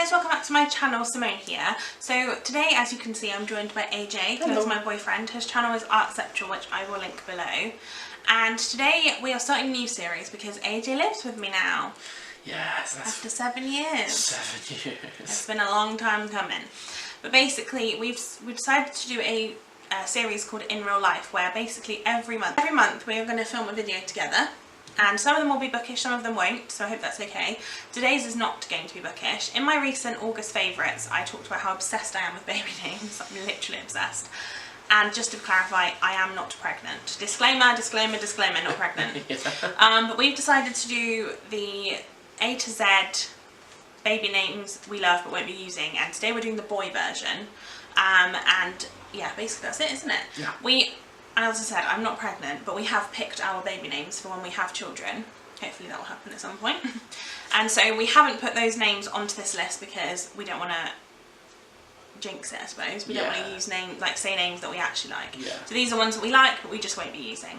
guys, welcome back to my channel. Simone here. So today, as you can see, I'm joined by AJ, who is my boyfriend. His channel is artCeptual, which I will link below. And today we are starting a new series because AJ lives with me now. Yes, that's after 7 years. 7 years. It's been a long time coming. But basically, we've decided to do a series called In Real Life, where basically every month we are going to film a video together. And some of them will be bookish, some of them won't, so I hope that's okay. Today's is not going to be bookish. In my recent August favourites, I talked about how obsessed I am with baby names. I'm literally obsessed. And just to clarify, I am not pregnant. Disclaimer, disclaimer, disclaimer, not pregnant. But we've decided to do the A to Z baby names we love but won't be using, and today we're doing the boy version. And yeah, basically that's it, isn't it? Yeah. As I said, I'm not pregnant, but we have picked our baby names for when we have children. Hopefully that will happen at some point. And so we haven't put those names onto this list because we don't want to jinx it, I suppose. We don't want to use names, like say names that we actually like. Yeah. So these are ones that we like, but we just won't be using.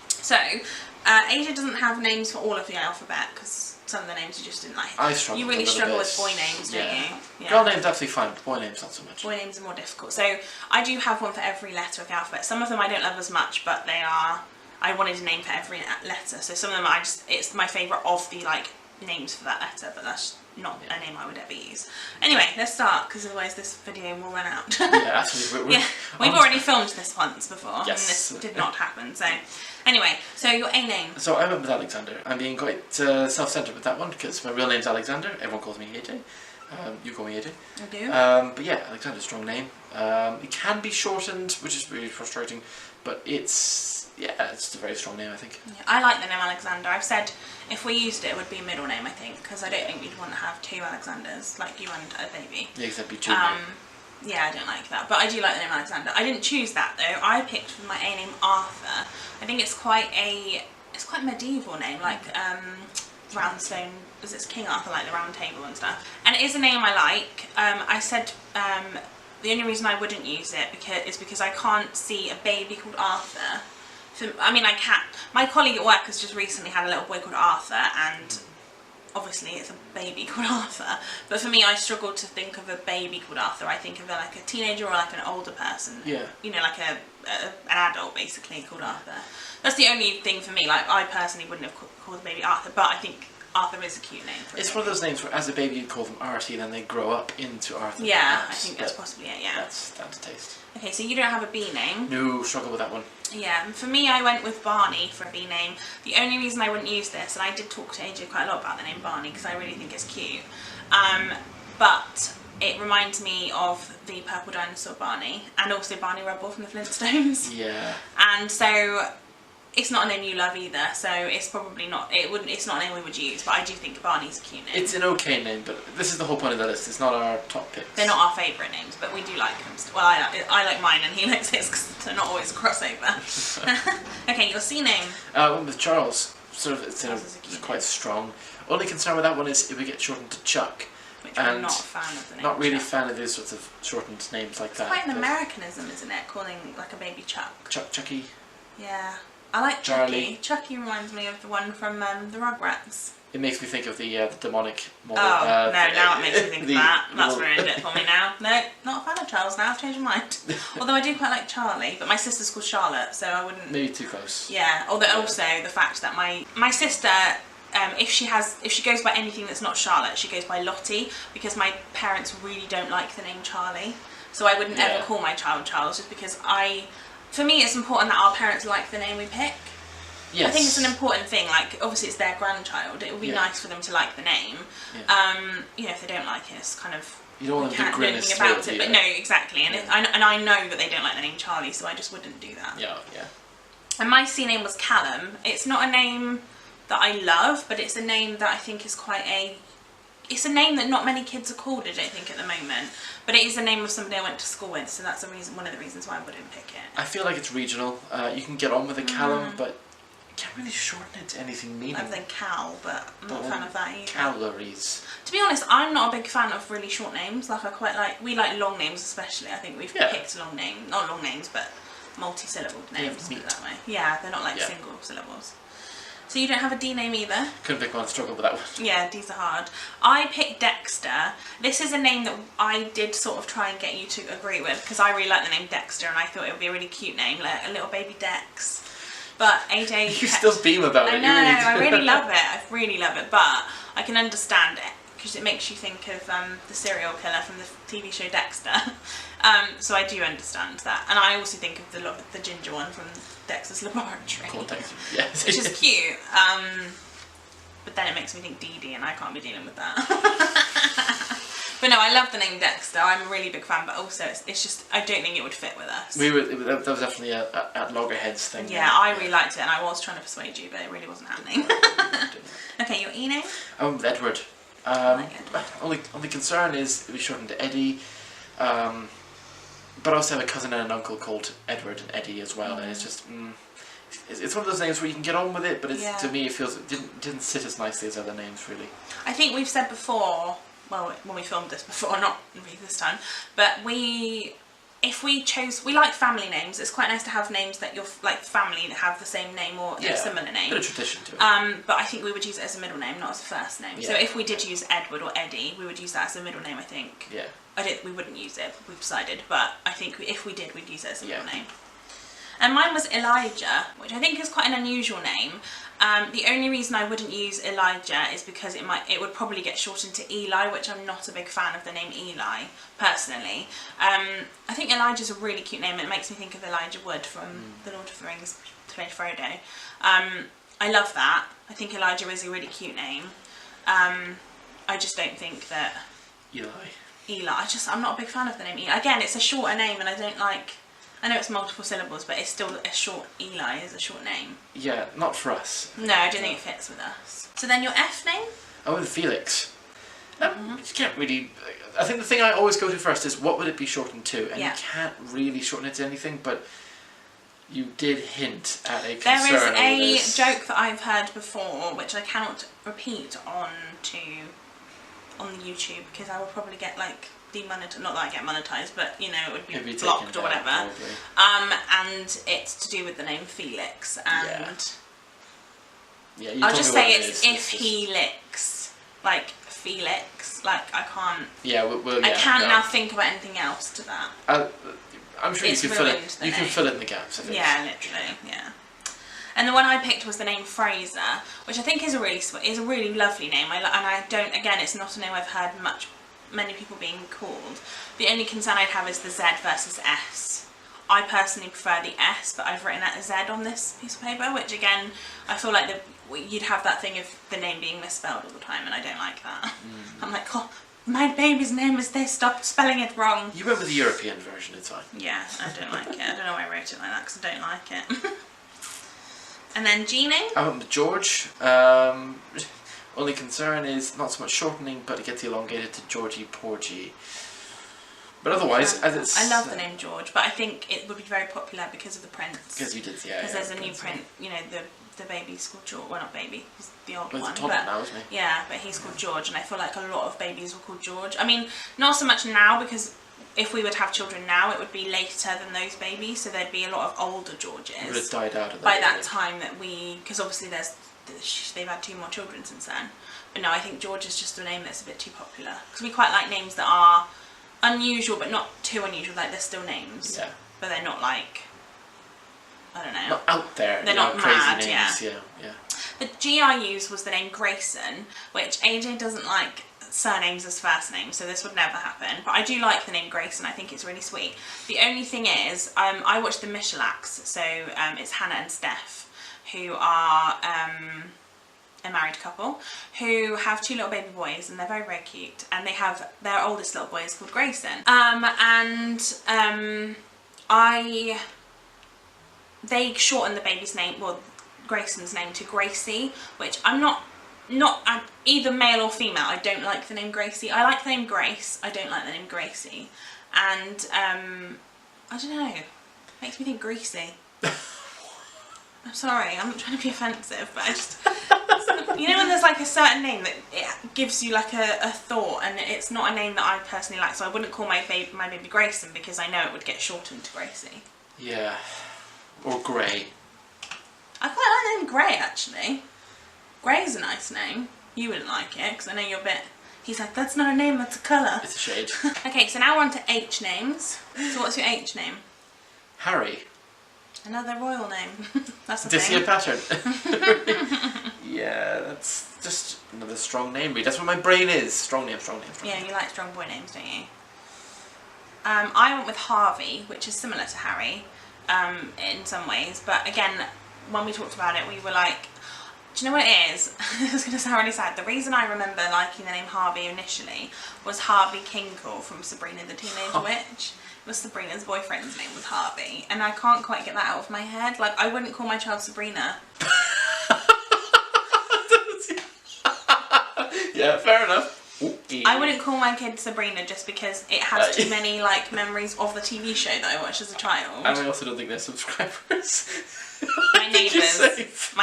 So, Asia doesn't have names for all of the alphabet because some of the names you just didn't like. I struggle. You really struggle with boy names, don't you? Yeah. Girl names absolutely fine, but boy names not so much. Boy names are more difficult. So I do have one for every letter of the alphabet. Some of them I don't love as much, but they are. I wanted a name for every letter. So some of them it's my favourite of the names for that letter, but that's not a name I would ever use. Anyway, let's start because otherwise this video will run out. Yeah, absolutely. We've already filmed this once before, yes. And this did not happen. So anyway, so your A name. So I went with Alexander. I'm being quite self-centered with that one because my real name's Alexander. Everyone calls me AJ. You call me AJ. I do. But yeah, Alexander's a strong name. It can be shortened, which is really frustrating, but it's a very strong name, I think. Yeah, I like the name Alexander. I've said if we used it, it would be a middle name, I think, because I don't think we'd want to have two Alexanders, like you and a baby. Yeah, because that'd be too yeah, I don't like that, but I do like the name Alexander. I didn't choose that though. I picked for my A name Arthur. I think it's quite a medieval name, like Roundstone. Because it's King Arthur, like the Round Table and stuff. And it is a name I like. I said the only reason I wouldn't use it is because I can't see a baby called Arthur. I mean, I can. My colleague at work has just recently had a little boy called Arthur, and obviously it's a baby called Arthur. But for me, I struggle to think of a baby called Arthur. I think of like a teenager or like an older person. Yeah. You know, like an adult basically called Arthur. That's the only thing for me. Like, I personally wouldn't have called the baby Arthur, but I think Arthur is a cute name for It's one of those names where as a baby you call them Artie, then they grow up into Arthur. Yeah, perhaps, I think that's possibly it, yeah. That's down to taste. Okay, so you don't have a B name. No, struggle with that one. Yeah, for me I went with Barney for a B name. The only reason I wouldn't use this, and I did talk to AJ quite a lot about the name Barney because I really think it's cute, but it reminds me of the purple dinosaur Barney, and also Barney Rubble from the Flintstones. Yeah. And so it's not a name you love either, so it's probably not. It's not a name we would use, but I do think Barney's a cute name. It's an okay name, but this is the whole point of the list. It's not our top picks. They're not our favourite names, but we do like them. Well, I like mine, and he likes his because they're not always a crossover. Okay, your C name. One with Charles. It's quite strong. Only concern with that one is it would get shortened to Chuck. Which I'm not a fan of the name. Not really Chuck. A fan of those sorts of shortened names like that. It's quite an Americanism, isn't it? Calling like a baby Chuck. Chucky. Yeah. I like Charlie. Chucky. Chucky reminds me of the one from the Rugrats. It makes me think of the demonic model. Oh, no, now it makes me think of that. That's ruined it for me now. No, not a fan of Charles now, I've changed my mind. Although I do quite like Charlie, but my sister's called Charlotte, so I wouldn't... Maybe too close. Yeah, although also the fact that my sister, if she goes by anything that's not Charlotte, she goes by Lottie, because my parents really don't like the name Charlie. So I wouldn't ever call my child Charles, just because for me it's important that our parents like the name we pick. Yes. I think it's an important thing, like obviously it's their grandchild, it would be nice for them to like the name. Yeah. You know, if they don't like it, it's kind of, you don't want to do anything about it, but no, exactly, and I know that they don't like the name Charlie, so I just wouldn't do that. Yeah, yeah. And my C name was Callum. It's not a name that I love, but it's a name that I think is it's a name that not many kids are called, I don't think, at the moment. But it is the name of somebody I went to school with, so that's one of the reasons why I wouldn't pick it. I feel like it's regional. You can get on with a Callum, but you can't really shorten it to anything meaningful. Other than Cal, but I'm not a fan of that either. Calories. To be honest, I'm not a big fan of really short names. Like, we like long names especially. I think we've picked long names, not long names, but multi-syllabled names, put it that way. Yeah, they're not like single syllables. So you don't have a D name either? Couldn't pick one, struggled with that one. Yeah, D's are hard. I picked Dexter. This is a name that I did sort of try and get you to agree with, because I really like the name Dexter and I thought it would be a really cute name, like a little baby Dex. But AJ... You still beam about it. I know, I really love it. I really love it, but I can understand it, because it makes you think of the serial killer from the TV show Dexter. So I do understand that. And I also think of the ginger one from Dexter's Laboratory. Cool, Dexter. Yes. Which is cute. But then it makes me think Dee Dee, and I can't be dealing with that. But no, I love the name Dexter. I'm a really big fan, but also it's just, I don't think it would fit with us. That was definitely a at loggerheads thing. Yeah, I really liked it, and I was trying to persuade you, but it really wasn't happening. Okay, your E name? Edward. I like Edward. Only concern is it was shortened to Eddie. But I also have a cousin and an uncle called Edward and Eddie as well, and it's just it's one of those names where you can get on with it, but to me it feels it didn't sit as nicely as other names really. I think we've said before, well, when we filmed this before, not really this time, but if we like family names. It's quite nice to have names that you're like family that have the same name or a similar name. Bit of tradition to it. But I think we would use it as a middle name, not as a first name. Yeah. So if we did use Edward or Eddie, we would use that as a middle name, I think. Yeah. We wouldn't use it, we've decided, but I think if we did, we'd use it as a middle name. And mine was Elijah, which I think is quite an unusual name. The only reason I wouldn't use Elijah is because it would probably get shortened to Eli, which I'm not a big fan of the name Eli, personally. I think Elijah's a really cute name. It makes me think of Elijah Wood from The Lord of the Rings, to play Frodo. I love that. I think Elijah is a really cute name. I just don't think that... Eli. I'm not a big fan of the name Eli. Again, it's a shorter name and I don't like... I know it's multiple syllables, but it's still a short... Eli is a short name. Yeah, not for us. No, I don't think it fits with us. So then your F name? I went with Felix. You can't really... I think the thing I always go to first is what would it be shortened to? And you can't really shorten it to anything, but you did hint at a concern. There is a joke that I've heard before, which I cannot repeat on the YouTube, because I will probably get like demonetized, not that I get monetized, but you know, it would be blocked or whatever. And it's to do with the name Felix, and I'll just say it's if he licks, like Felix, like I can't. I can't now think about anything else to that. I'm sure you can fill it. You can fill in the gaps. I think. Yeah, literally. Yeah. And the one I picked was the name Fraser, which I think is a really lovely name. Again, it's not a name I've heard many people being called. The only concern I'd have is the Z versus S. I personally prefer the S, but I've written out a Z on this piece of paper, which again, I feel like you'd have that thing of the name being misspelled all the time, and I don't like that. I'm like, oh, my baby's name is this, stop spelling it wrong. You went with the European version, it's fine. Yeah, I don't like it. I don't know why I wrote it like that, because I don't like it. And then G name? I went with George. Only concern is not so much shortening, but it gets elongated to Georgie Porgy. But otherwise, as it's... I love the name George, but I think it would be very popular because of the prince. Because you did, Because there's a new print, you know, the baby's called George. Well, not baby, he's the old one. He's a toddler now, isn't he? Yeah, but he's called George, and I feel like a lot of babies were called George. I mean, not so much now, because if we would have children now, it would be later than those babies, so there'd be a lot of older Georges. It would have died out of by that time that because obviously they've had 2 more children since then. But no, I think George is just a name that's a bit too popular, because we quite like names that are unusual but not too unusual. Like they're still names, but they're not like, I don't know, not out there. They're not crazy mad. Names. Yeah. The G I used was the name Grayson, which AJ doesn't like surnames as first names, so this would never happen, but I do like the name Grayson. I think it's really sweet. The only thing is, I watched the Michelaks, so it's Hannah and Steph, who are a married couple who have 2 little baby boys, and they're very, very cute, and they have their oldest little boy is called Grayson, they shortened the baby's name, well, Grayson's name, to Gracie, which I'm not either male or female. I don't like the name Gracie. I like the name Grace. I don't like the name Gracie. And I don't know. It makes me think greasy. I'm sorry. I'm not trying to be offensive, but I just you know when there's like a certain name that it gives you like a thought, and it's not a name that I personally like. So I wouldn't call my baby Grayson, because I know it would get shortened to Gracie. Yeah. Or Gray. I quite like the name Gray, actually. Grey's a nice name. You wouldn't like it, because I know you're a bit... He's like, that's not a name, that's a colour. It's a shade. Okay, so now we're on to H names. So what's your H name? Harry. Another royal name. That's a Do you see a thing. pattern? Yeah, that's just another strong name. That's what my brain is. Strong name, strong name, strong Yeah, name. you like strong boy names, don't you? I went with Harvey, which is similar to Harry in some ways. But again, when we talked about it, we were like, do you know what it is? It's going to sound really sad. The reason I remember liking the name Harvey initially was Harvey Kinkle from Sabrina the Teenage Witch. It was Sabrina's boyfriend's name was Harvey, and I can't quite get that out of my head. Like, I wouldn't call my child Sabrina. Yeah, fair enough. I wouldn't call my kid Sabrina just because it has too many like memories of the TV show that I watched as a child. And I also don't think they're subscribers. My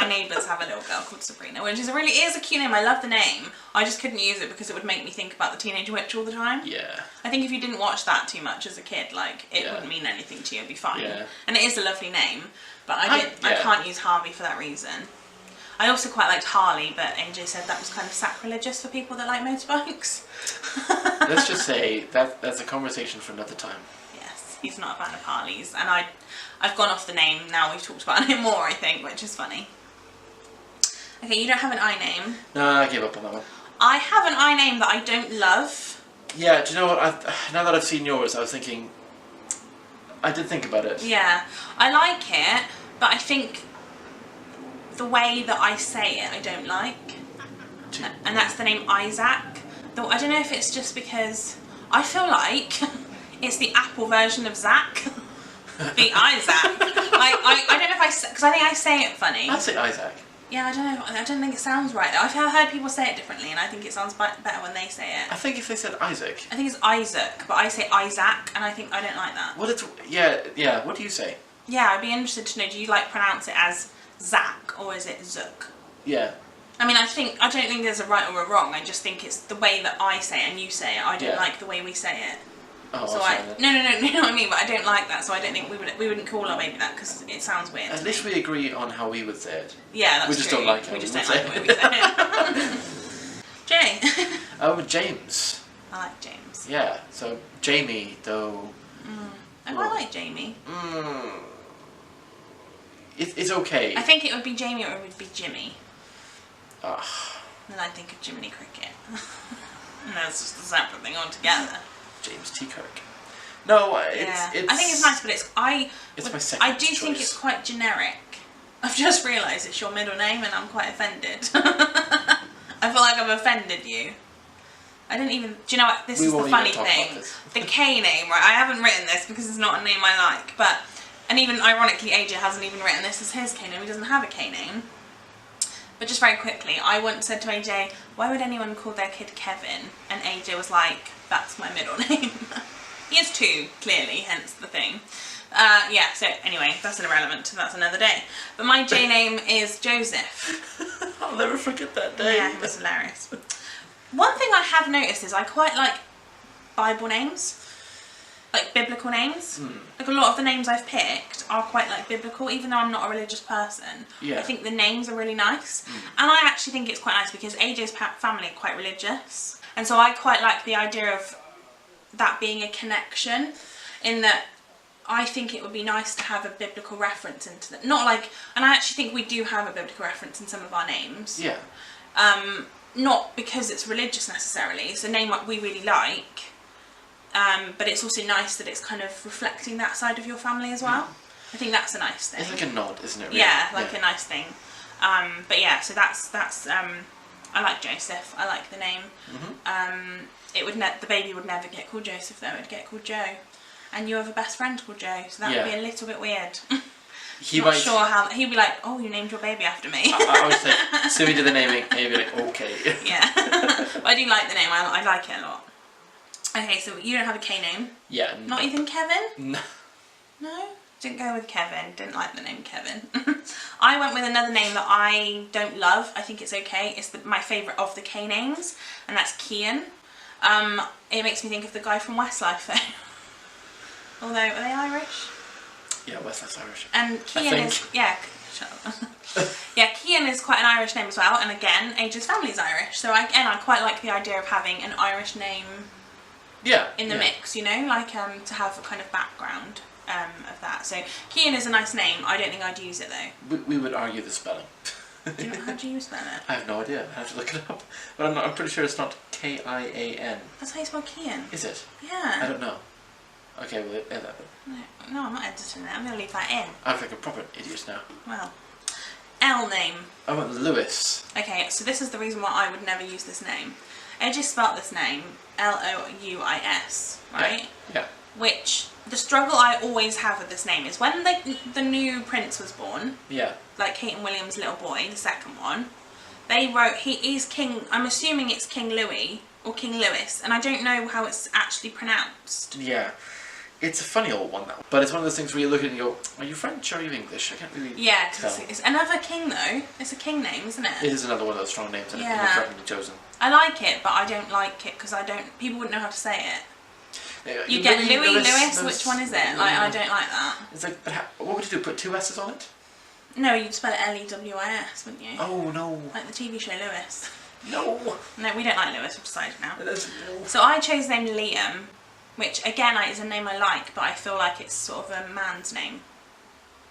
neighbours have a little girl called Sabrina, which is a cute name. I love the name. I just couldn't use it because it would make me think about the Teenage Witch all the time. Yeah. I think if you didn't watch that too much as a kid, like it wouldn't mean anything to you. It'd be fine. Yeah. And it is a lovely name, but I can't use Harvey for that reason. I also quite liked Harley, but AJ said that was kind of sacrilegious for people that like motorbikes. Let's just say that's a conversation for another time. Yes, he's not a fan of Harleys, and I've gone off the name now. We've talked about it more, I think, which is funny. Okay, you don't have an I name. No, I gave up on that one. I have an I name that I don't love. Yeah, do you know what? Now that I've seen yours, I was thinking... I did think about it. Yeah, I like it, but I think the way that I say it I don't like. And that's the name Isaac. Though I don't know if it's just because I feel like it's the Apple version of Zach. The Isaac. I don't know if because I think I say it funny. I'd say Isaac. Yeah, I don't know. I don't think it sounds right though. I've heard people say it differently, and I think it sounds better when they say it. I think if they said Isaac. I think it's Isaac, but I say Isaac, and I think I don't like that. Well, yeah. What do you say? Yeah, I'd be interested to know. Do you like pronounce it as Zach or is it Zook? Yeah. I mean, I don't think there's a right or a wrong. I just think it's the way that I say it and you say it. I don't like the way we say it. Oh, so no, you know what I mean. But I don't like that, so I don't think we wouldn't call our baby that because it sounds weird. At least we agree on how we would say it. Yeah, that's we just true. don't like how we just would don't like the way we say it. Jay. Oh, James. I like James. Yeah. So Jamie, though. I quite like Jamie. It's okay. I think it would be Jamie or it would be Jimmy. Ugh. Then I'd think of Jiminy Cricket. And that's just a separate thing altogether. James T. Kirk. No, it's I think it's nice, but it's my second I do choice. think it's quite generic. I've just realised it's your middle name and I'm quite offended. I feel like I've offended you. I didn't even... Do you know what? This is the funny thing. The K name, right? I haven't written this because it's not a name I like, but... And even, ironically, AJ hasn't even written this as his K name. He doesn't have a K name. But just very quickly, I once said to AJ, why would anyone call their kid Kevin? And AJ was like, that's my middle name. He has two, clearly, hence the thing. Yeah, so anyway, that's irrelevant. That's another day. But my J name is Joseph. I'll never forget that day. Yeah, it was hilarious. One thing I have noticed is I quite like Bible names. Like biblical names. Like a lot of the names I've picked are quite like biblical, even though I'm not a religious person. Yeah. I think the names are really nice. And I actually think it's quite nice because AJ's family are quite religious. And so I quite like the idea of that being a connection, in that I think it would be nice to have a biblical reference into that. Not like, and I actually think we do have a biblical reference in some of our names. Yeah. Not because it's religious necessarily. It's a name that we really like. But it's also nice that it's kind of reflecting that side of your family as well. I think that's a nice thing. It's like a nod, isn't it? Really? Yeah, like a nice thing. But yeah, so that's I like Joseph. I like the name. It would the baby would never get called Joseph though. It would get called Joe. And you have a best friend called Joe, so that would be a little bit weird. Not sure how he'd be like, oh, you named your baby after me. I would say, so we did the naming, and he'd be like, okay. Yeah, but I do like the name. I like it a lot. Okay, so you don't have a K name? Yeah. Not even Kevin? No. No? Didn't go with Kevin. Didn't like the name Kevin. I went with another name that I don't love. I think it's okay. It's my favourite of the K names, and that's Kian. It makes me think of the guy from Westlife though. Although, are they Irish? Yeah, Westlife's Irish. And Kian is, yeah, Shut up. Yeah, Cian is quite an Irish name as well, and again, AJ's family's Irish, so I quite like the idea of having an Irish name in the mix, you know, like to have a kind of background of that. So Cian is a nice name. I don't think I'd use it though. We would argue the spelling. How do you spell it? I have no idea. I have to look it up. But I'm pretty sure it's not Kian. That's how you spell Cian. Is it? Yeah. I don't know. Okay, well, No, I'm not editing it. I'm going to leave that in. I look like a proper idiot now. Well, L name. I want Lewis. Okay, so this is the reason why I would never use this name. AJ spelt this name Louis, right? Yeah. Which, the struggle I always have with this name is when the new prince was born, like Kate and William's little boy, the second one, they wrote, he is King, I'm assuming it's King Louis, or King Louis, and I don't know how it's actually pronounced. Yeah. It's a funny old one, though. But it's one of those things where you look at it and you go, are you French or are you English? I can't really tell. It's another king, though. It's a king name, isn't it? It is another one of those strong names, and it's not randomly chosen. I like it, but I don't like it because people wouldn't know how to say it. You get Louis, Lewis, which one is it? Like, I don't like that. It's like, but what would you do? Put two S's on it? No, you'd spell it Lewis, wouldn't you? Oh, no. Like the TV show Lewis. No. No, we don't like Lewis, we've decided now. So I chose the name Liam, which again is a name I like, but I feel like it's sort of a man's name,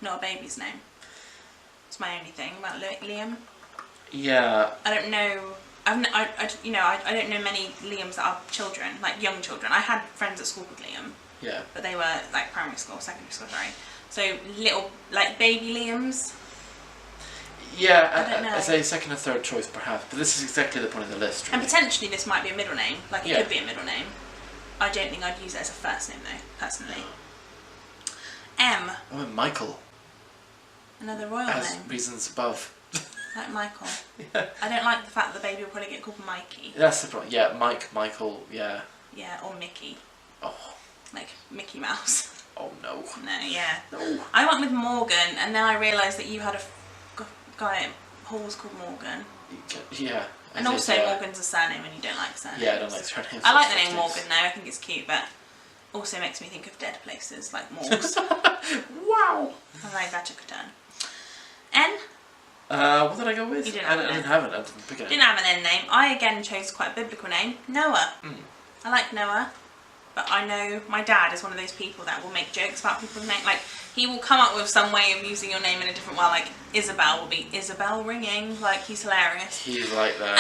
not a baby's name. It's my only thing about Liam. Yeah. I don't know. I don't know many Liams that are children, like young children. I had friends at school called Liam. Yeah. But they were like primary school, secondary school, sorry. So little, like baby Liams. Yeah, as a second or third choice perhaps, but this is exactly the point of the list. Really. And potentially this might be a middle name, like it could be a middle name. I don't think I'd use it as a first name though, personally. M. Oh, Michael. Another royal as name. Reasons above. Like Michael. Yeah. I don't like the fact that the baby will probably get called Mikey. That's the problem. Yeah, Michael, yeah. Yeah, or Mickey. Oh. Like Mickey Mouse. Oh no. No, yeah. No. I went with Morgan, and then I realised that you had a guy at Hall's called Morgan. Yeah. And also Morgan's a surname and you don't like surnames. Yeah, I don't like surnames. I like the name Morgan though, I think it's cute, but also makes me think of dead places like morgues. Wow! I like that took a turn. N? What did I go with? You didn't have I didn't have it, I didn't pick it. Didn't have an N name. I again chose quite a biblical name, Noah. I like Noah, but I know my dad is one of those people that will make jokes about people's names. Like, he will come up with some way of using your name in a different way, like Isabel will be Isabel ringing, like he's hilarious. He's like that.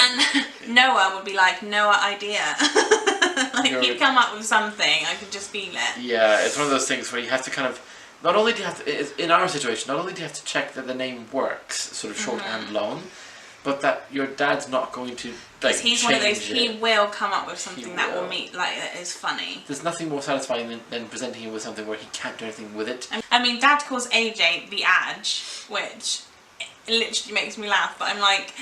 And Noah would be like, Noah idea. Like he'd come up with something, I could just feel it. Yeah, it's one of those things where you have to kind of, not only do you have to, in our situation, not only do you have to check that the name works, sort of short and long, but that your dad's not going to like he's one of those, he will come up with something that will meet, like, that is funny. There's nothing more satisfying than presenting him with something where he can't do anything with it. I mean, Dad calls AJ the Adge, which literally makes me laugh, but I'm like,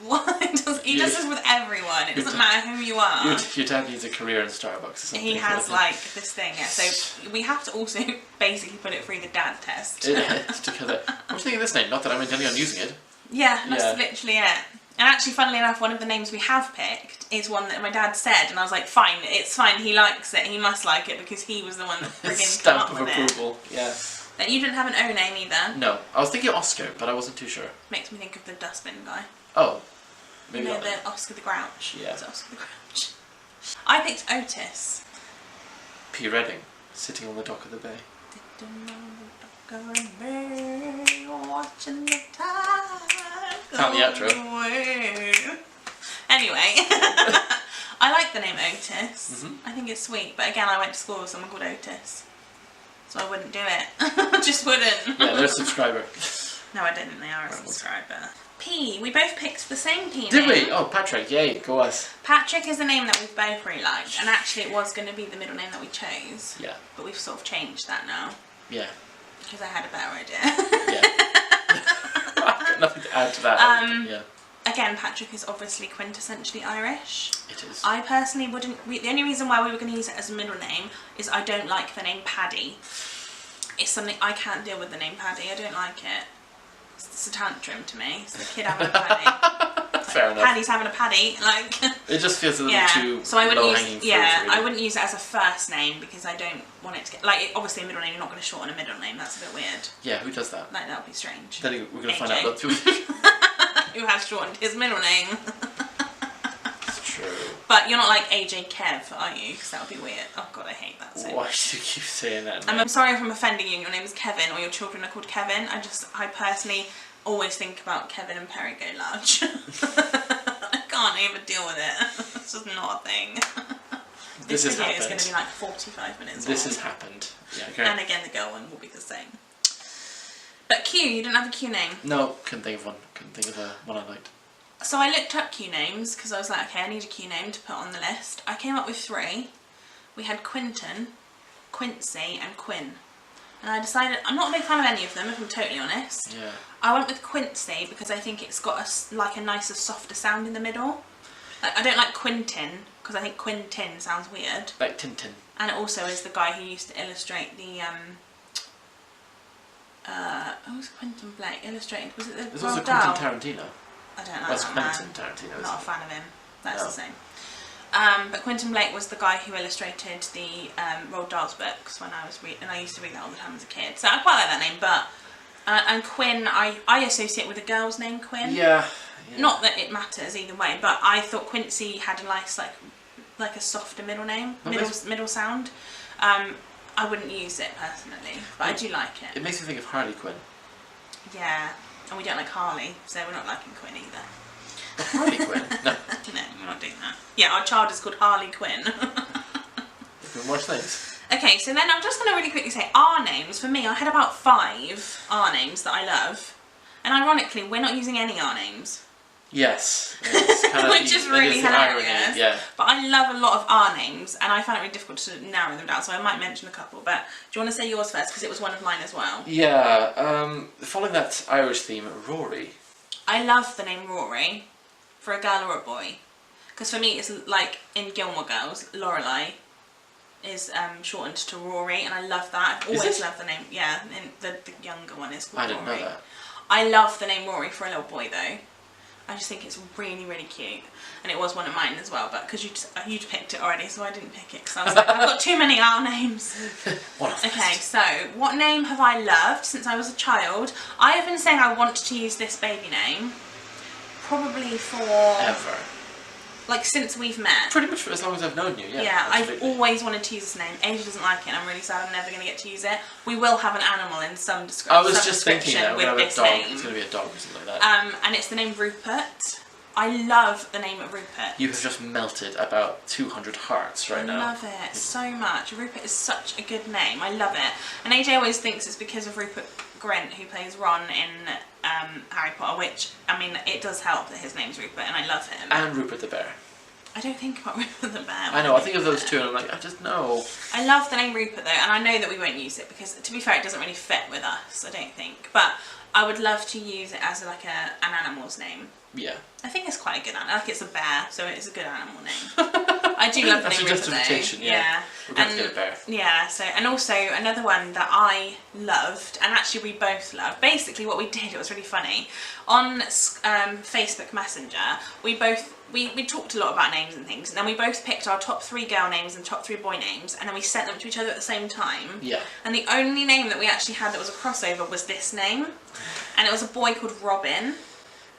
what? He does this with everyone, it doesn't matter who you are. Your dad needs a career in Starbucks or something. He has like this thing, yeah, so we have to also basically put it through the dad test. Together. What do you think of this name? Not that I'm intending on using it. Yeah, that's literally it. And actually, funnily enough, one of the names we have picked is one that my dad said, and I was like, fine, it's fine, he likes it, he must like it, because he was the one that friggin' came up with it. Stamp of approval, yeah. But you didn't have an O name either. No, I was thinking Oscar, but I wasn't too sure. Makes me think of the dustbin guy. Oh, maybe you know, the Oscar the Grouch. Yeah. It's Oscar the Grouch. I picked Otis. P. Redding, sitting on the dock of the bay. Watching the tide Not the outro. Anyway, I like the name Otis. I think it's sweet, but again, I went to school with someone called Otis, so I wouldn't do it. I just wouldn't. Yeah, they're a subscriber. No, I didn't. They are a subscriber. P. We both picked the same P name. Did we? Oh, Patrick. Yay, go us. Patrick is a name that we've both really liked, and actually it was going to be the middle name that we chose. Yeah. But we've sort of changed that now. Yeah. Because I had a better idea. Yeah. I've got nothing to add to that. Yeah. Again, Patrick is obviously quintessentially Irish. It is. I personally wouldn't. The only reason why we were going to use it as a middle name is I don't like the name Paddy. It's something I can't deal with, the name Paddy. I don't like it. It's a tantrum to me. It's the kid having a paddy. Fair enough. Paddy's having a paddy, like. It just feels a little too so I wouldn't low-hanging use, fruit, really. I wouldn't use it as a first name because I don't want it to get, like, obviously a middle name, you're not going to shorten a middle name, that's a bit weird. Yeah, who does that? Like, that would be strange. Then we're going to find AJ. out that Who has shortened his middle name. It's true. But you're not like AJ Kev, are you? Because that would be weird. Oh god, I hate that so Why much. do you keep saying that? I'm sorry if I'm offending you and your name is Kevin or your children are called Kevin. I personally always think about Kevin and Perry go large. I can't even deal with it. It's just not a thing. This video is going to be like 45 minutes This long. has happened. Yeah, okay. And again, the girl one will be the same. But Q, you didn't have a Q name. No, couldn't think of one. Couldn't think of one I liked. So I looked up Q names because I was like, okay, I need a Q name to put on the list. I came up with 3. We had Quinton, Quincy and Quinn. And I decided, I'm not a big fan of any of them if I'm totally honest. Yeah. I went with Quincy because I think it's got a nicer, softer sound in the middle. Like, I don't like Quintin because I think Quintin sounds weird. Like Tintin. And it also is the guy who used to illustrate the who was Quentin Blake illustrated? Was it the There's Roald also Dahl? Quentin Tarantino. I don't know That's that man. Quentin Tarantino. I'm not a fan of him. That's No. the same. But Quentin Blake was the guy who illustrated the Roald Dahl's books when I was reading, and I used to read that all the time as a kid. So I quite like that name. But and Quinn, I associate with a girl's name, Quinn. Yeah. Not that it matters either way, but I thought Quincy had a nice like a softer middle name, middle sound. I wouldn't use it personally, but I do like it. It makes me think of Harley Quinn. Yeah, and we don't like Harley, so we're not liking Quinn either. Harley Quinn? No. No, we're not doing that. Yeah, our child is called Harley Quinn. There's been worse things. Okay, so then I'm just going to really quickly say our names. For me, I had about 5 our names that I love. And ironically, we're not using any our names. Yes. It's kind of Which is really hilarious. Irony, yeah. But I love a lot of our names, and I found it really difficult to narrow them down, so I might mention a couple. But do you want to say yours first, because it was one of mine as well? Yeah, following that Irish theme, Rory. I love the name Rory, for a girl or a boy. Because for me, it's like in Gilmore Girls, Lorelai is shortened to Rory, and I love that. I've always loved the name. Yeah, and the younger one is called Rory. I didn't know that. I love the name Rory for a little boy, though. I just think it's really, really cute. And it was one of mine as well, but because you'd picked it already, so I didn't pick it, because I was like, I've got too many our names. Okay, so what name have I loved since I was a child? I have been saying I want to use this baby name probably for... Ever. Like, since we've met. Pretty much for as long as I've known you, yeah. Yeah, absolutely. I've always wanted to use this name. Angel doesn't like it, and I'm really sad I'm never going to get to use it. We will have an animal in some description. I was just thinking that we're going to have a dog. It's going to be a dog or something like that. And it's the name Rupert. I love the name of Rupert. You have just melted about 200 hearts right now. I love it so much. Rupert is such a good name. I love it. And AJ always thinks it's because of Rupert Grint, who plays Ron in Harry Potter, which, I mean, it does help that his name's Rupert, and I love him. And Rupert the Bear. I don't think about Rupert the Bear. I know, I think of those two and I'm like, I just know. I love the name Rupert though, and I know that we won't use it because, to be fair, it doesn't really fit with us, I don't think. But I would love to use it as like an animal's name. Yeah. I think it's quite a good animal. Like, it's a bear, so it's a good animal name. I do love the name Rupert though. justification, yeah. We're going to get a bear. Yeah, so, and also another one that I loved, and actually we both loved, basically what we did, it was really funny, on Facebook Messenger, we talked a lot about names and things, and then we both picked our top 3 girl names and top 3 boy names, and then we sent them to each other at the same time. Yeah. And the only name that we actually had that was a crossover was this name, and it was a boy called Robin.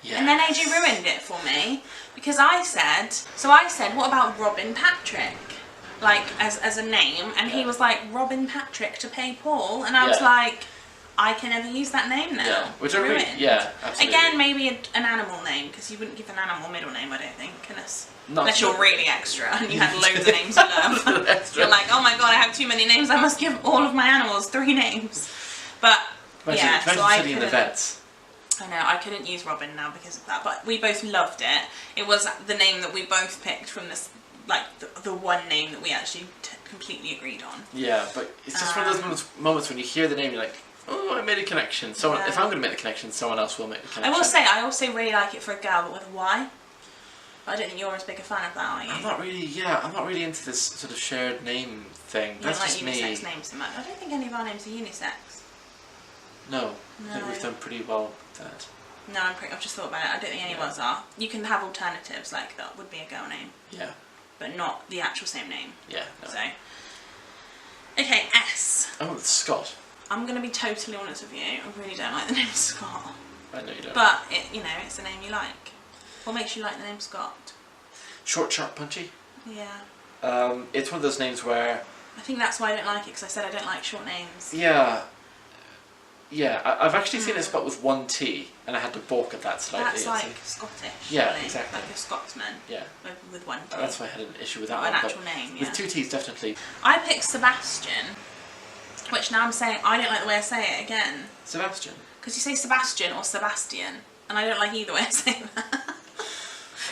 Yes. And then AJ ruined it for me, because I said, what about Robin Patrick? Like, as a name, and he was like, Robin Patrick to pay Paul, and I was like, I can never use that name now. Yeah, which are really, yeah, absolutely. Again, maybe an animal name, because you wouldn't give an animal middle name, I don't think, unless you're really extra and you had loads of names you love. You're like, oh my god, I have too many names, I must give all of my animals 3 names. But, yeah, so I couldn't... the vets. I know, I couldn't use Robin now because of that, but we both loved it. It was the name that we both picked from this, like, the one name that we actually completely agreed on. Yeah, but it's just one of those moments when you hear the name, you're like, oh, I made a connection. If I'm going to make the connection, someone else will make the connection. I will say, I also really like it for a girl, but with a Y. But I don't think you're as big a fan of that, are you? I'm not really into this sort of shared name thing. You That's don't just like me. unisex names so much. I don't think any of our names are unisex. No. I think we've done pretty well with that. No, I've just thought about it. I don't think any of us are. You can have alternatives, like that would be a girl name. Yeah. But not the actual same name. Yeah. No. So. Okay, S. Oh, it's Scott. I'm going to be totally honest with you. I really don't like the name Scott. I know you don't. But, it's a name you like. What makes you like the name Scott? Short, sharp, punchy. Yeah. It's one of those names where... I think that's why I don't like it, because I said I don't like short names. Yeah. Yeah, I've actually seen it spelled with one T, and I had to balk at that slightly. That's like Scottish. Yeah, really. exactly. Like a Scotsman. Yeah. With one T. That's why I had an issue with that Or one. an actual name, yeah. With two T's, definitely. I picked Sebastian, which now I'm saying, I don't like the way I say it again. Sebastian? Because you say Sebastian or Sebastian, and I don't like either way I say that.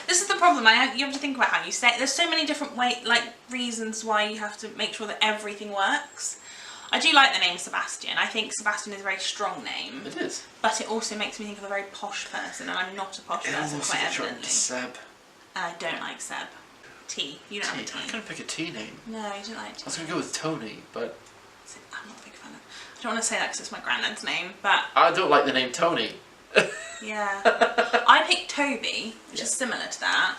This is the problem, you have to think about how you say it. There's so many different reasons why you have to make sure that everything works. I do like the name Sebastian. I think Sebastian is a very strong name. It is. But it also makes me think of a very posh person, and I'm not a posh person, quite evidently. Seb. And I don't like Seb. T. You don't have a T. I couldn't pick a T name. No, you don't like T. I was going to go with Tony, but... I'm not a big fan of... I don't want to say that because it's my granddad's name, but... I don't like the name Tony. Yeah. I picked Toby, which is similar to that.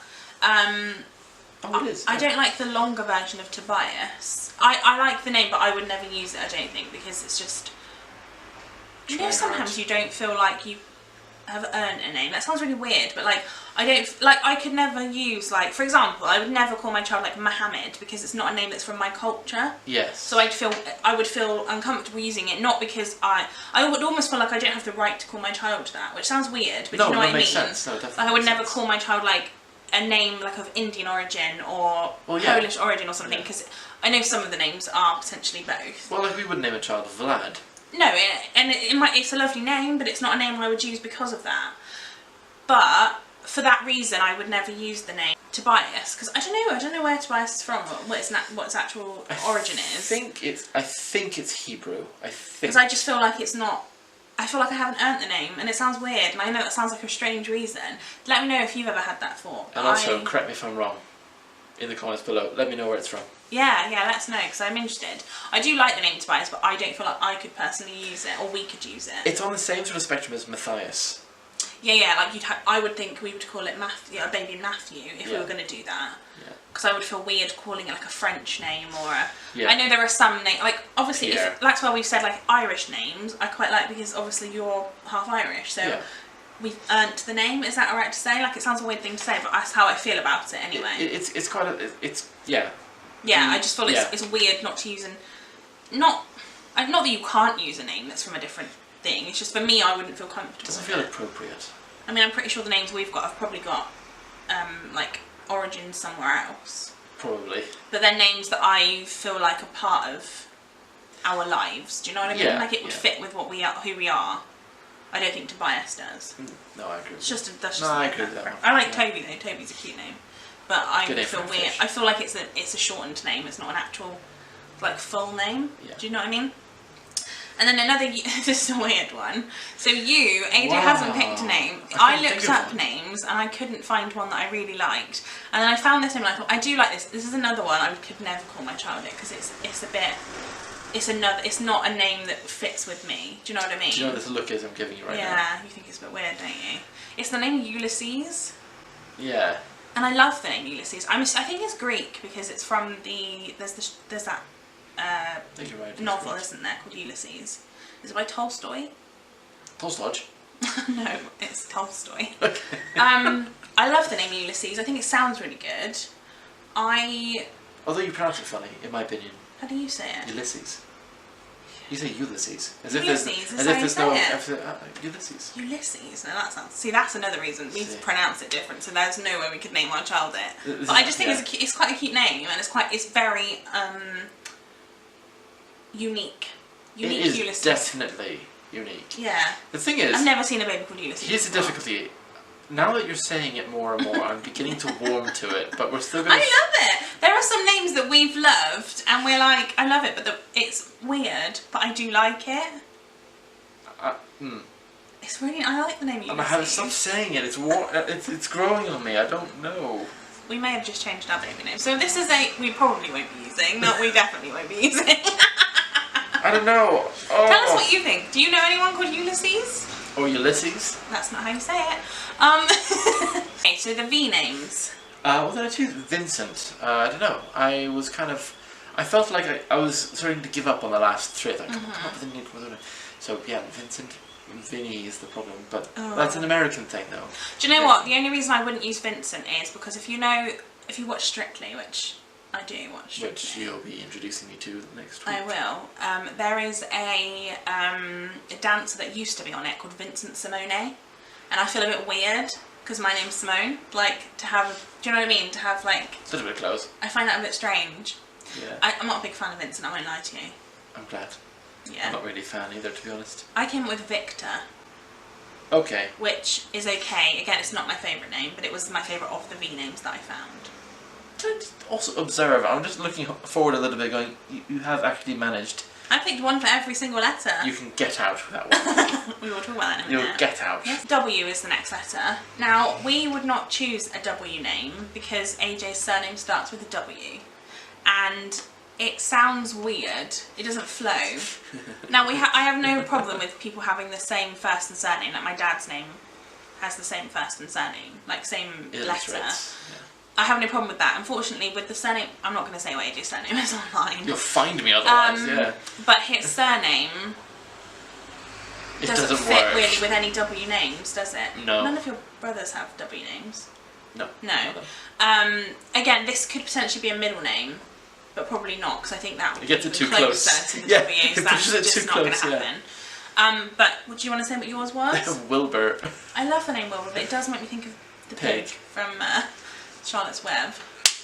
Oh, it is. I don't like the longer version of Tobias. I like the name, but I would never use it, I don't think, because it's just... You know, sometimes you don't feel like you have earned a name. That sounds really weird, but I could never use, for example, I would never call my child Mohammed, because it's not a name that's from my culture. Yes. So I would feel uncomfortable using it, not because I would almost feel like I don't have the right to call my child that, which sounds weird, but you know what I mean? Sense. No, definitely I would never call my child a name of Indian origin or Polish origin or something, because I know some of the names are potentially both. Well, we wouldn't name a child Vlad. No, it's a lovely name, but it's not a name I would use because of that. But for that reason, I would never use the name Tobias, because I don't know where Tobias is from, what its actual origin is. I think it's Hebrew. Because I just feel like it's not. I feel like I haven't earned the name, and it sounds weird, and I know that sounds like a strange reason. Let me know if you've ever had that thought. And also, correct me if I'm wrong, in the comments below. Let me know where it's from. Yeah, let us know, because I'm interested. I do like the name Tobias, but I don't feel like I could personally use it, or we could use it. It's on the same sort of spectrum as Matthias. Yeah, I would think we would call it baby Matthew if we were going to do that. Yeah. Because I would feel weird calling it a French name or a... Yeah. I know there are some names, obviously, that's why we've said Irish names, I quite like, because obviously you're half Irish, so we've earned the name, is that alright to say? It sounds a weird thing to say, but that's how I feel about it anyway. It's quite a... Yeah, I just feel it's weird not to use not that you can't use a name that's from a different thing, it's just for me I wouldn't feel comfortable. It doesn't feel appropriate. I mean, I'm pretty sure the names we've got have probably got origins somewhere else. Probably. But they're names that I feel like are part of our lives. Do you know what I mean? It would fit with what we are, who we are. I don't think Tobias does. No, I agree. I agree with that. I like Toby though. Toby's a cute name. But I feel weird. I feel like it's a shortened name. It's not an actual full name. Yeah. Do you know what I mean? And then another, this is a weird one. So AJ hasn't picked a name. I looked up names and I couldn't find one that I really liked. And then I found this name and I thought, I do like this. This is another one I could never call my child it, because it's not a name that fits with me. Do you know what I mean? Do you know what this look is I'm giving you right now? Yeah, you think it's a bit weird, don't you? It's the name Ulysses. Yeah. And I love the name Ulysses. I think it's Greek because it's from there's that novel, isn't there, called Ulysses? Is it by Tolstoy? Tolstoy? No, it's Tolstoy. Okay. I love the name Ulysses. I think it sounds really good. Although you pronounce it funny, in my opinion. How do you say it? Ulysses. You say Ulysses. Ulysses. Ulysses. Ulysses. No, that sounds... See, that's another reason. We pronounce it different, so there's no way we could name our child it. But I just think it's quite a cute name, and it's very unique. It is Ulysses. Definitely unique. Yeah. The thing is... I've never seen a baby called Ulysses. Here's the difficulty. Now that you're saying it more and more, I'm beginning to warm to it, but we're still going to... I love it! There are some names that we've loved, and we're like, I love it, but it's weird, but I do like it. It's really... I like the name Ulysses. I have to stop saying it. It's growing on me. I don't know. We may have just changed our baby name. So this is we probably won't be using. No, we definitely won't be using. I don't know. Oh. Tell us what you think. Do you know anyone called Ulysses? Or Ulysses. That's not how you say it. Okay, so the V names. What did I choose? Vincent. I don't know. I felt like I was starting to give up on the last three. Like, come up with a name for the. So yeah, Vincent. Vinny is the problem, but that's an American thing, though. Do you know what? The only reason I wouldn't use Vincent is because if you watch Strictly, which I do watch Strictly, which you'll be introducing me to next week. I will. There is a dancer that used to be on it called Vincent Simone, and I feel a bit weird because my name's Simone. Like to have, do you know what I mean? To have like. It's a little bit close. I find that a bit strange. Yeah. I'm not a big fan of Vincent. I won't lie to you. I'm glad. Yeah. I'm not really a fan either, to be honest. I came up with Victor. Okay. Which is okay. Again, it's not my favourite name, but it was my favourite of the V names that I found. Also observe, I'm just looking forward a little bit going, you have actually managed. I picked one for every single letter. You can get out with that one. We will talk about that in a minute. You'll get out. Yes. W is the next letter. Now, we would not choose a W name because AJ's surname starts with a W. And it sounds weird. It doesn't flow. Now, I have no problem with people having the same first and surname. Like my dad's name has the same first and surname, like same letter. Yeah. I have no problem with that. Unfortunately, with the surname, I'm not going to say what AJ's surname is online. You'll find me otherwise, yeah. But his surname doesn't fit really with any W names, does it? No. None of your brothers have W names. No. No. Again, this could potentially be a middle name, but probably not, because I think that would get be too closer close. to the Yeah, W, so that's just not going to happen. But do you want to say what yours was? Wilbur. I love the name Wilbur, but it does make me think of the pig from Charlotte's Web.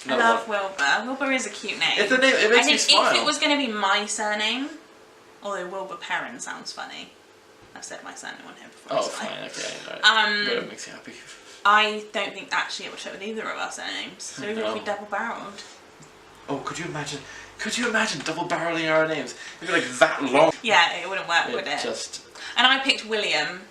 I love Wilbur. Wilbur is a cute name. It's a name, it makes me smile. If it was going to be my surname, although Wilbur Perrin sounds funny. I've said my surname on here before. Oh, fine, okay. Right. But it makes you happy. I don't think actually it would fit with either of our surnames. So it would be double-barreled. Oh, could you imagine? Double-barreling our names? It'd be like that long. Yeah, it wouldn't work, would it? And I picked William,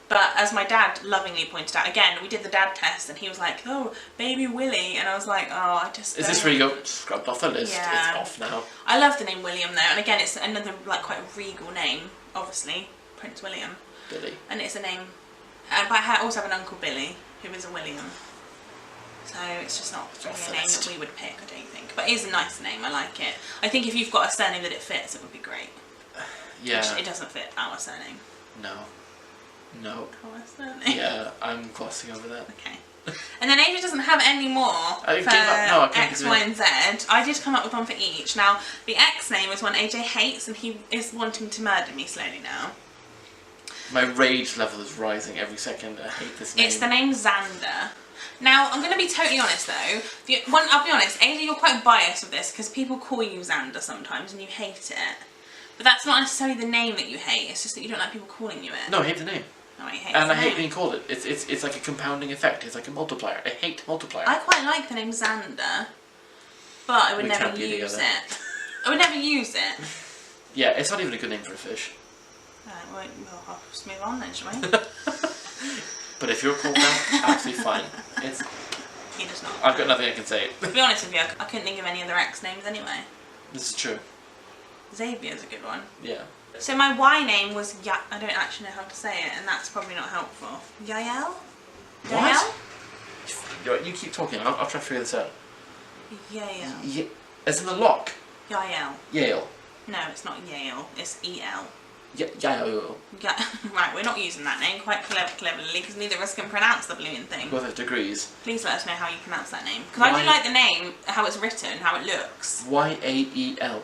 but as my dad lovingly pointed out, again, we did the dad test, and he was like, "Oh, baby Willie," and I was like, "Oh, I just." Is this where you go scrubbed off the list? Yeah. It's off now. I love the name William though, and again, it's another like quite a regal name, obviously, Prince William. Billy. And it's a name, but I also have an uncle Billy who is a William. So it's just not really a name that we would pick, I don't think. But it is a nice name, I like it. I think if you've got a surname that it fits, it would be great. Yeah. Which it doesn't fit our surname. No. Our surname. Yeah, I'm glossing over that. Okay. And then AJ doesn't have any more for X, Y, and Z. I did come up with one for each. Now, the X name is one AJ hates, and he is wanting to murder me slowly now. My rage level is rising every second. I hate this name. It's the name Xander. Now, I'm going to be totally honest though. I'll be honest, AJ, you're quite biased with this because people call you Xander sometimes and you hate it. But that's not necessarily the name that you hate, it's just that you don't like people calling you it. No, I hate the name. No, I hate and I hate being called it. It's like a compounding effect. It's like a multiplier. I hate multiplier. I quite like the name Xander, but I would never use it. I would never use it. Yeah, it's not even a good name for a fish. Well, I'll just move on then, shall we? But if you're called that, absolutely fine. He does not. I've got nothing I can say. To be honest with you, I couldn't think of any other X names anyway. This is true. Xavier's a good one. Yeah. So my Y name was I don't actually know how to say it, and that's probably not helpful. Yael? What? You keep talking. I'll try to figure this out. Yael. As in the lock? Yael. Yale. No, it's not Yale. It's E-L. Yale. Yeah. Right, we're not using that name quite cleverly because neither of us can pronounce the blooming thing. Both have degrees. Please let us know how you pronounce that name. Because I do like the name, how it's written, how it looks. Y-A-E-L.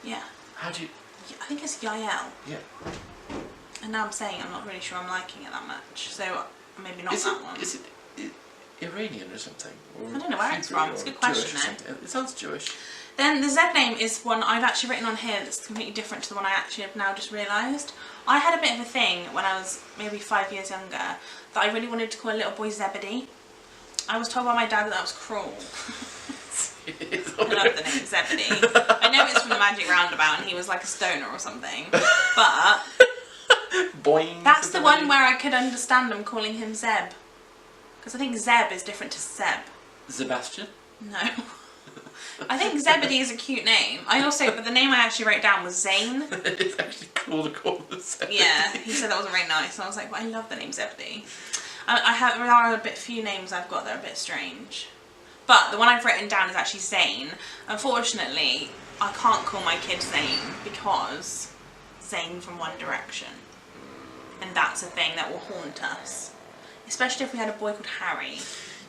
Yeah. How do you... I think it's Yael. Yeah. And now I'm saying I'm not really sure I'm liking it that much. So maybe not that one. Is it Iranian or something? Or I don't know where it's from. It's a good question though. It sounds Jewish. Then the Z name is one I've actually written on here that's completely different to the one I actually have now just realised. I had a bit of a thing when I was maybe 5 years younger that I really wanted to call a little boy Zebedee. I was told by my dad that was cruel. I love the name Zebedee. I know it's from the Magic Roundabout and he was like a stoner or something. But Boing, that's the one where I could understand them calling him Zeb. Because I think Zeb is different to Seb. Sebastian? No. I think Zebedee is a cute name. But the name I actually wrote down was Zane. It's actually cool to call him Zebedee. Yeah, he said that wasn't very nice. And I was like, well, I love the name Zebedee. There are a bit few names I've got that are a bit strange. But the one I've written down is actually Zane. Unfortunately, I can't call my kid Zane because Zane from One Direction. And that's a thing that will haunt us. Especially if we had a boy called Harry.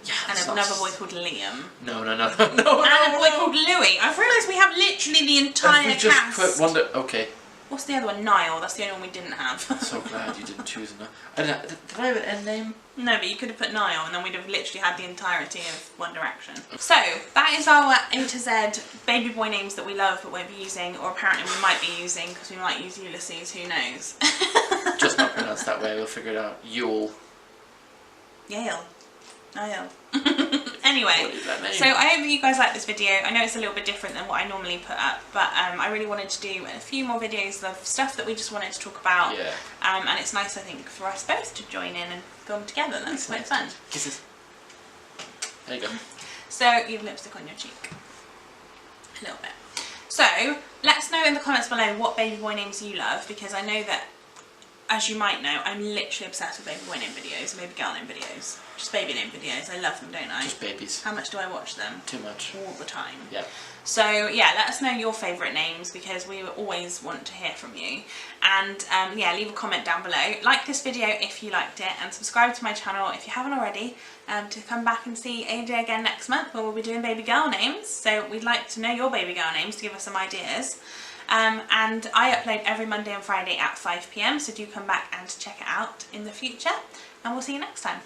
Yeah, and another boy called Liam. No. And a boy called Louis. I've realised we have literally the entire cast. Okay. What's the other one? Niall. That's the only one we didn't have. I'm so glad you didn't choose Niall. Did I have an end name? No, but you could have put Niall and then we'd have literally had the entirety of One Direction. So, that is our A to Z baby boy names that we love but won't be using, or apparently we might be using because we might use Ulysses, who knows. Just not pronounced that way, we'll figure it out. Yule. Yale. Niall. Anyway, so I hope that you guys like this video. I know it's a little bit different than what I normally put up, but I really wanted to do a few more videos of stuff that we just wanted to talk about. Yeah. And it's nice, I think, for us both to join in and film together. That's quite fun. Kisses. There you go. So, you have lipstick on your cheek. A little bit. So, let us know in the comments below what baby boy names you love, because I know that, as you might know, I'm literally obsessed with baby boy name videos, baby girl name videos. Just baby name videos. I love them, don't I? Just babies. How much do I watch them? Too much. All the time. Yeah. So yeah, let us know your favourite names because we always want to hear from you. And yeah, leave a comment down below. Like this video if you liked it, and subscribe to my channel if you haven't already, to come back and see AJ again next month when we'll be doing baby girl names. So we'd like to know your baby girl names to give us some ideas. And I upload every Monday and Friday at 5 PM, so do come back and check it out in the future, and we'll see you next time.